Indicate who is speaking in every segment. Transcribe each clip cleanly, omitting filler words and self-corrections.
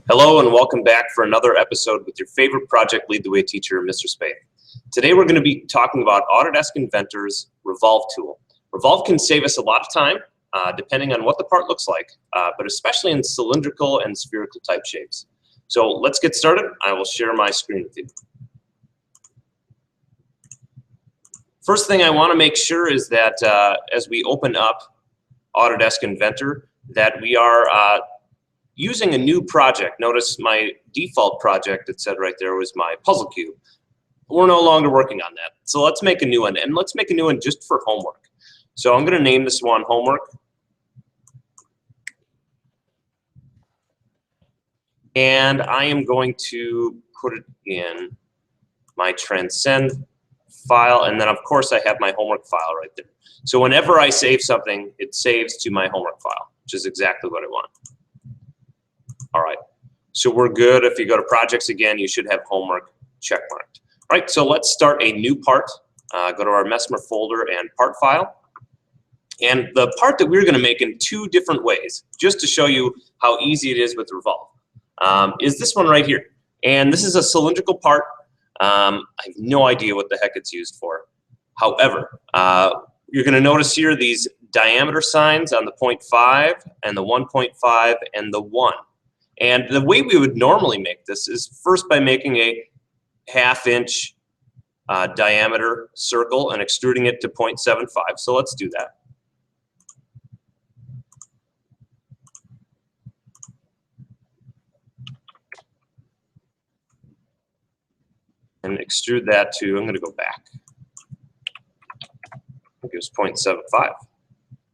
Speaker 1: Hello and welcome back for another episode with your favorite project lead the way teacher, Mr. Spade. Today we're going to be talking about Autodesk Inventor's Revolve Tool. Revolve can save us a lot of time depending on what the part looks like, but especially in cylindrical and spherical type shapes. So let's get started. I will share my screen with you. First thing I want to make sure is that as we open up Autodesk Inventor, that we are using a new project. Notice my default project, it said right there, was my puzzle cube. We're no longer working on that. So let's make a new one, and let's make a new one just for homework. So I'm going to name this one homework. And I am going to put it in my transcend file, and then of course I have my homework file right there. So whenever I save something, it saves to my homework file, which is exactly what I want. All right, so we're good. If you go to projects again, you should have homework checkmarked. All right, so let's start a new part. Go to our Mesmer folder and part file. And the part that we're going to make in two different ways, just to show you how easy it is with Revolve, is this one right here. And this is a cylindrical part. I have no idea what the heck it's used for. However, you're going to notice here these diameter signs on the 0.5 and the 1.5 and the 1. And the way we would normally make this is first by making a half-inch diameter circle and extruding it to 0.75. So let's do that. And extrude that to, I'm going to go back. I think it was 0.75.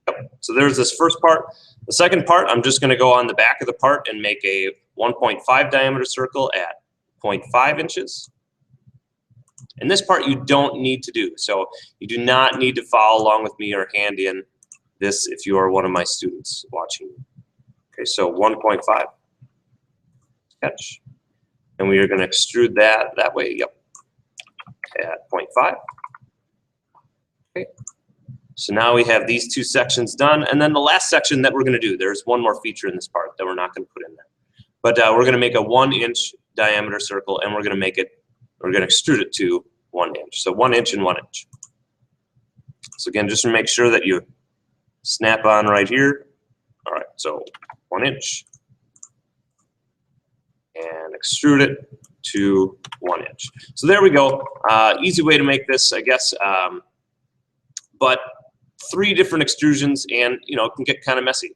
Speaker 1: Yep. So there's this first part. The second part, I'm just going to go on the back of the part and make a 1.5 diameter circle at 0.5 inches. And this part you don't need to do. So you do not need to follow along with me or hand in this if you are one of my students watching. Okay, so 1.5 sketch. And we are going to extrude that way, yep, at 0.5. Okay. So now we have these two sections done, and then the last section that we're going to do, there's one more feature in this part that we're not going to put in there. But we're going to make a 1-inch diameter circle, and we're going to extrude it to 1 inch. So 1 inch and 1 inch. So again, just to make sure that you snap on right here. All right, so 1 inch. And extrude it to 1 inch. So there we go. Easy way to make this, I guess. But 3 different extrusions, and it can get kind of messy.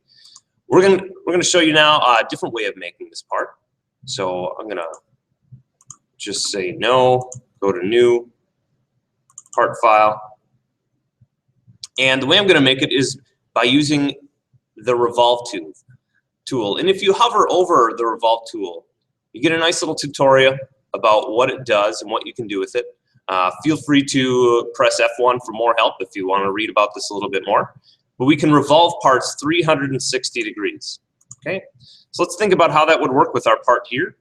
Speaker 1: We're gonna show you now a different way of making this part. So I'm gonna just say no, go to new, part file, and the way I'm gonna make it is by using the Revolve tool. And if you hover over the Revolve tool, you get a nice little tutorial about what it does and what you can do with it. Feel free to press F1 for more help if you want to read about this a little bit more. But we can revolve parts 360 degrees. Okay, so let's think about how that would work with our part here.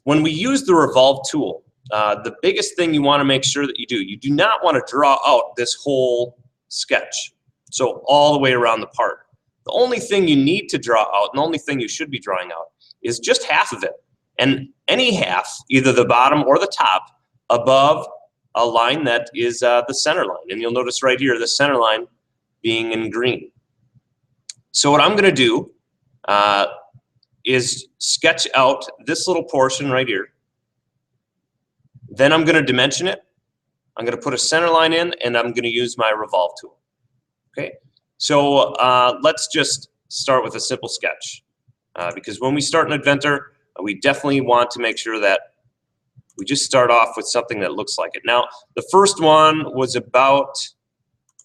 Speaker 1: When we use the Revolve tool, the biggest thing you want to make sure that you do not want to draw out this whole sketch. So all the way around the part. The only thing you need to draw out, and the only thing you should be drawing out, is just half of it. And any half, either the bottom or the top, above a line that is the center line. And you'll notice right here the center line being in green. So what I'm going to do is sketch out this little portion right here. Then I'm going to dimension it. I'm going to put a center line in, and I'm going to use my Revolve tool. Okay, so let's just start with a simple sketch. Because when we start an Inventor, we definitely want to make sure that we just start off with something that looks like it. Now, the first one was about,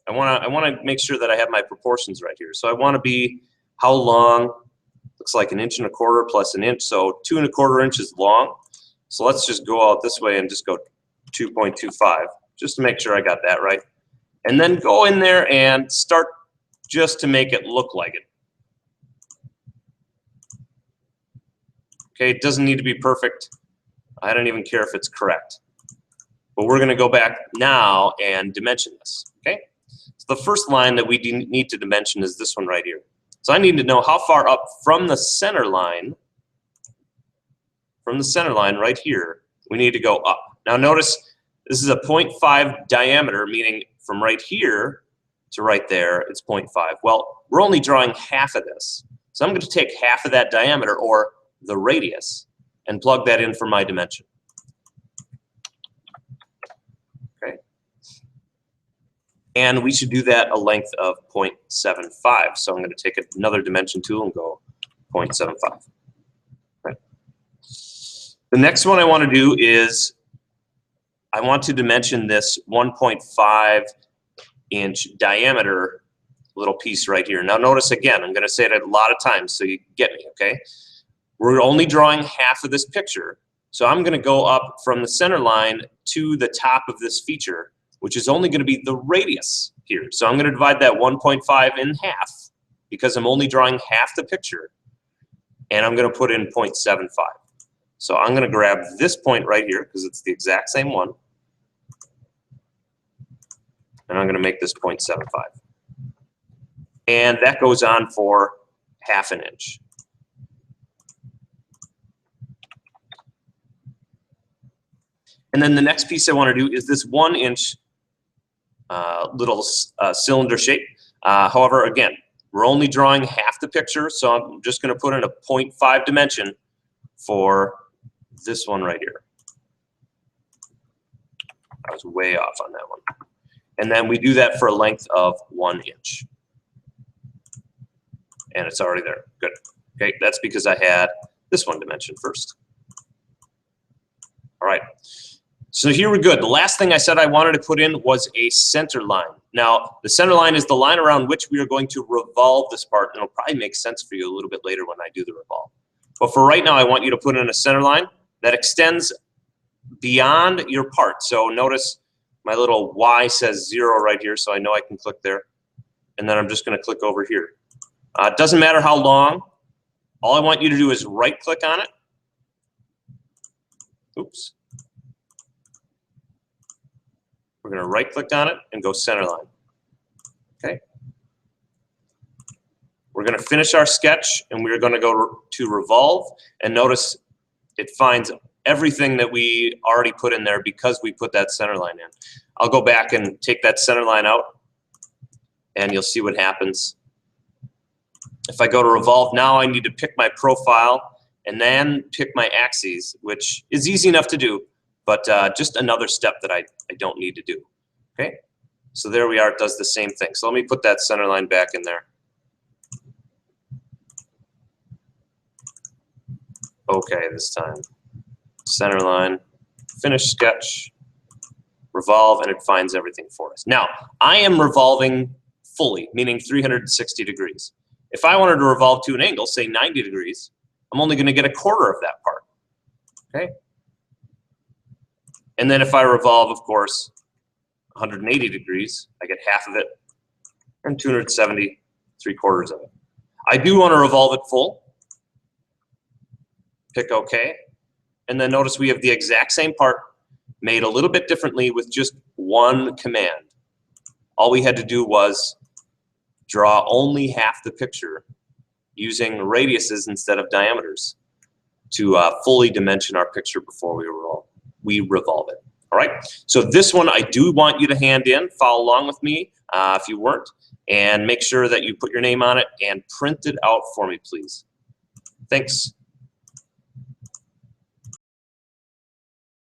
Speaker 1: I want to make sure that I have my proportions right here. So I want to be how long, looks like 1 1/4 inches plus 1 inch, so 2 1/4 inches long. So let's just go out this way and just go 2.25, just to make sure I got that right. And then go in there and start just to make it look like it. Okay, it doesn't need to be perfect. I don't even care if it's correct. But we're going to go back now and dimension this. Okay, so the first line that we need to dimension is this one right here. So I need to know how far up from the center line right here, we need to go up. Now notice this is a 0.5 diameter, meaning from right here to right there, it's 0.5. Well, we're only drawing half of this. So I'm going to take half of that diameter, or the radius, and plug that in for my dimension. Okay. And we should do that a length of 0.75. So I'm going to take another dimension tool and go 0.75. Okay. The next one I want to do is I want to dimension this 1.5 inch diameter little piece right here. Now notice again, I'm going to say it a lot of times so you get me, okay? We're only drawing half of this picture. So I'm going to go up from the center line to the top of this feature, which is only going to be the radius here. So I'm going to divide that 1.5 in half because I'm only drawing half the picture, and I'm going to put in 0.75. So I'm going to grab this point right here because it's the exact same one, and I'm going to make this 0.75. And that goes on for half an inch. And then the next piece I want to do is this 1 inch little cylinder shape. However, again, we're only drawing half the picture, so I'm just going to put in a 0.5 dimension for this one right here. I was way off on that one. And then we do that for a length of 1 inch. And it's already there. Good. Okay, that's because I had this one dimension first. All right. So here we're good. The last thing I said I wanted to put in was a center line. Now, the center line is the line around which we are going to revolve this part, and it'll probably make sense for you a little bit later when I do the revolve. But for right now, I want you to put in a center line that extends beyond your part. So notice my little Y says 0 right here, so I know I can click there. And then I'm just going to click over here. It doesn't matter how long. All I want you to do is right-click on it. Oops. We're going to right-click on it and go center line. Okay. We're going to finish our sketch, and we're going to go to revolve. And notice it finds everything that we already put in there because we put that center line in. I'll go back and take that center line out, and you'll see what happens. If I go to revolve now, I need to pick my profile and then pick my axes, which is easy enough to do, but just another step that I don't need to do. Okay, so there we are. It does the same thing. So let me put that center line back in there. Okay, this time. Center line, finish sketch, revolve, and it finds everything for us. Now, I am revolving fully, meaning 360 degrees. If I wanted to revolve to an angle, say 90 degrees, I'm only going to get a quarter of that part. Okay? And then if I revolve, of course, 180 degrees, I get half of it, and 270, 3/4 of it. I do want to revolve it full. Pick OK. And then notice we have the exact same part made a little bit differently with just one command. All we had to do was draw only half the picture using radiuses instead of diameters to fully dimension our picture before we revolve it. All right, so this one I do want you to hand in, follow along with me if you weren't, and make sure that you put your name on it and print it out for me, please. Thanks.